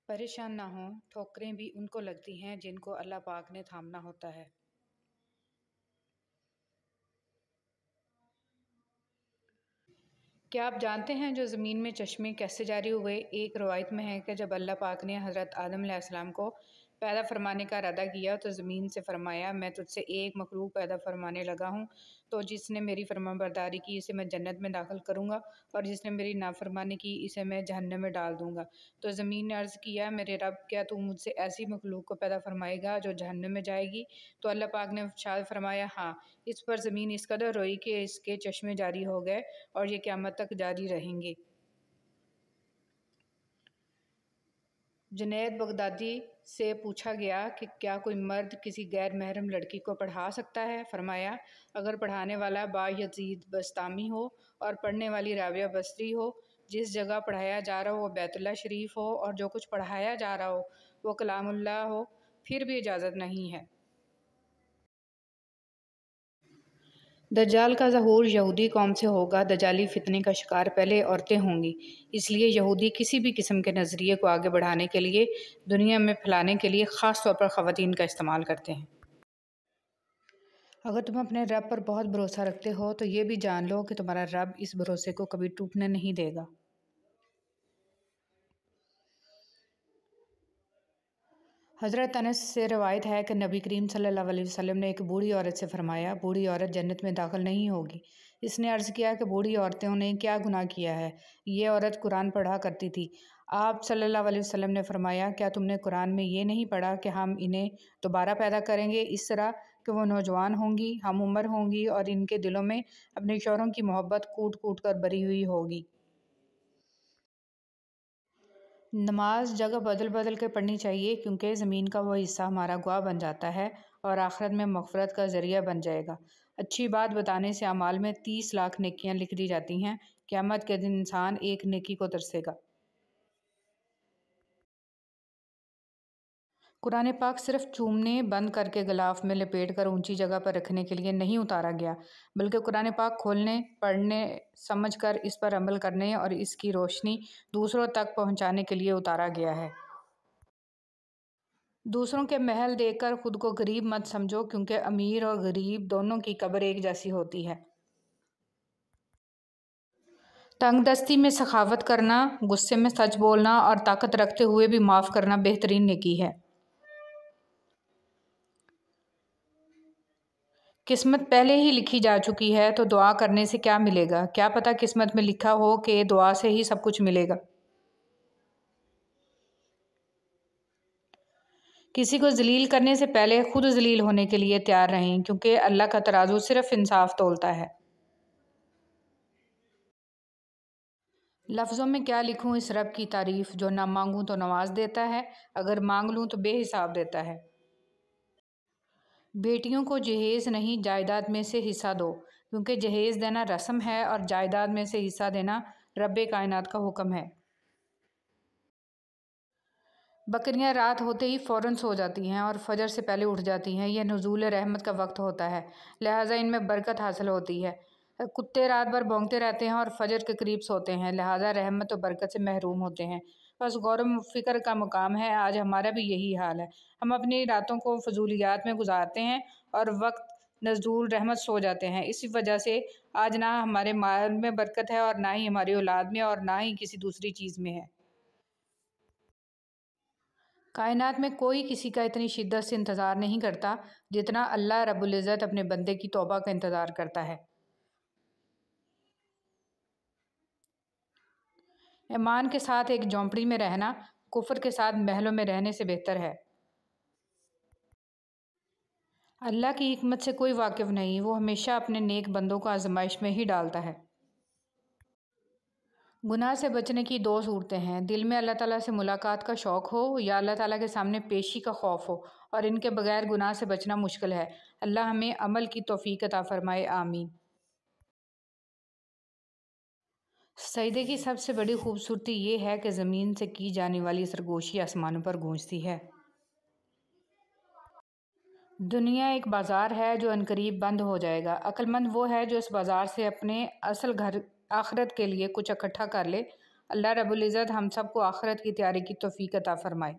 परेशान ना हों, ठोकरें भी उनको लगती हैं जिनको अल्लाह पाक ने थामना होता है। क्या आप जानते हैं जो ज़मीन में चश्मे कैसे जारी हुए? एक रवायत में है कि जब अल्लाह पाक ने हज़रत आदम अलैहिस्सलाम को पैदा फरमाने का इरादा किया तो ज़मीन से फरमाया, मैं तुझसे एक मखलूक पैदा फरमाने लगा हूँ, तो जिसने मेरी फरमाबरदारी की इसे मैं जन्नत में दाखिल करूँगा और जिसने मेरी नाफरमानी की इसे मैं जहन्नम में डाल दूँगा। तो ज़मीन ने अर्ज़ किया, मेरे रब, क्या तू मुझसे ऐसी मखलूक को पैदा फरमाएगा जो जहन्नम में जाएगी? तो अल्लाह पाक ने इरशाद फरमाया, हाँ। इस पर ज़मीन इस कदर रोई कि इसके चश्मे जारी हो गए और ये क़यामत तक जारी रहेंगे। जुनैद बगदादी से पूछा गया कि क्या कोई मर्द किसी गैर महरम लड़की को पढ़ा सकता है? फरमाया, अगर पढ़ाने वाला बायज़ीद बस्तामी हो और पढ़ने वाली राबिया बसरी हो, जिस जगह पढ़ाया जा रहा हो वो बैतुल्लाह शरीफ हो और जो कुछ पढ़ाया जा रहा हो वो कलामुल्लाह हो, फिर भी इजाज़त नहीं है। दज्जाल का ज़हूर यहूदी कौम से होगा। दज्जाली फितने का शिकार पहले औरतें होंगी। इसलिए यहूदी किसी भी किस्म के नज़रिए को आगे बढ़ाने के लिए, दुनिया में फैलाने के लिए ख़ास तौर पर ख़वातीन का इस्तेमाल करते हैं। अगर तुम अपने रब पर बहुत भरोसा रखते हो तो ये भी जान लो कि तुम्हारा रब इस भरोसे को कभी टूटने नहीं देगा। हज़रत अनस से रवायत है कि नबी करीम सल्लल्लाहु अलैहि वसल्लम ने एक बूढ़ी औरत से फरमाया, बूढ़ी औरत जन्नत में दाखिल नहीं होगी। इसने अर्ज़ किया कि बूढ़ी औरतों ने क्या गुनाह किया है? ये औरत कुरान पढ़ा करती थी। आप सल्लल्लाहु अलैहि वसल्लम ने फरमाया, क्या तुमने कुरान में ये नहीं पढ़ा कि हम इन्हें दोबारा पैदा करेंगे इस तरह कि वो नौजवान होंगी, हम उम्र होंगी और इनके दिलों में अपने शौहरों की मोहब्बत कूट कूट कर भरी हुई होगी। नमाज जगह बदल बदल के पढ़नी चाहिए क्योंकि ज़मीन का वो हिस्सा हमारा गवाह बन जाता है और आखिरत में मग़फ़िरत का ज़रिया बन जाएगा। अच्छी बात बताने से अमाल में 30 लाख नेकियां लिख दी जाती हैं। क़यामत के दिन इंसान एक नेकी को तरसेगा। कुरान पाक सिर्फ चूमने, बंद करके गिलाफ में लपेट कर ऊंची जगह पर रखने के लिए नहीं उतारा गया, बल्कि कुरान पाक खोलने, पढ़ने, समझकर इस पर अमल करने और इसकी रोशनी दूसरों तक पहुंचाने के लिए उतारा गया है। दूसरों के महल देखकर खुद को गरीब मत समझो क्योंकि अमीर और गरीब दोनों की कब्र एक जैसी होती है। तंगदस्ती में सखावत करना, गुस्से में सच बोलना और ताकत रखते हुए भी माफ़ करना बेहतरीन नेकी है। किस्मत पहले ही लिखी जा चुकी है तो दुआ करने से क्या मिलेगा? क्या पता किस्मत में लिखा हो कि दुआ से ही सब कुछ मिलेगा। किसी को जलील करने से पहले खुद जलील होने के लिए तैयार रहें क्योंकि अल्लाह का तराजू सिर्फ इंसाफ तोलता है। लफ्ज़ों में क्या लिखूं इस रब की तारीफ़ जो ना मांगूं तो नवाज देता है, अगर मांग लूं तो बेहिसाब देता है। बेटियों को जहेज़ नहीं जायदाद में से हिस्सा दो क्योंकि जहेज़ देना रस्म है और जायदाद में से हिस्सा देना रब्बे कायनात का हुक्म है। बकरियां रात होते ही फ़ौरन सो जाती हैं और फजर से पहले उठ जाती हैं। यह नुज़ूल रहमत का वक्त होता है, लिहाजा इनमें बरकत हासिल होती है। कुत्ते रात भर भौंकते रहते हैं और फजर के करीब सोते हैं, लिहाजा रहमत और बरकत से महरूम होते हैं। बस गौर फ़िक्र का मुकाम है, आज हमारा भी यही हाल है। हम अपनी रातों को फजूलियात में गुजारते हैं और वक्त नज़ूल रहमत सो जाते हैं। इसी वजह से आज ना हमारे माल में बरकत है और ना ही हमारी औलाद में और ना ही किसी दूसरी चीज़ में है। कायनात में कोई किसी का इतनी शिद्दत से इंतज़ार नहीं करता जितना अल्लाह रब्बुल इज़्ज़त अपने बंदे की तौबा का इंतज़ार करता है। ईमान के साथ एक झोंपड़ी में रहना कुफ्र के साथ महलों में रहने से बेहतर है। अल्लाह की हिकमत से कोई वाकिफ़ नहीं, वो हमेशा अपने नेक बंदों को आजमाइश में ही डालता है। गुनाह से बचने की दो सूरतें हैं, दिल में अल्लाह ताला से मुलाकात का शौक़ हो या अल्लाह ताला के सामने पेशी का खौफ हो, और इनके बगैर गुनाह से बचना मुश्किल है। अल्लाह हमें अमल की तौफ़ीक अता फ़रमाए, आमीन। सजदे की सबसे बड़ी खूबसूरती ये है कि ज़मीन से की जाने वाली सरगोशी आसमानों पर गूंजती है। दुनिया एक बाज़ार है जो अनकरीब बंद हो जाएगा। अक्लमंद वो है जो इस बाज़ार से अपने असल घर आखिरत के लिए कुछ इकट्ठा कर ले اللہ رب العزت ہم سب کو آخرت کی تیاری کی توفیق عطا فرمائے۔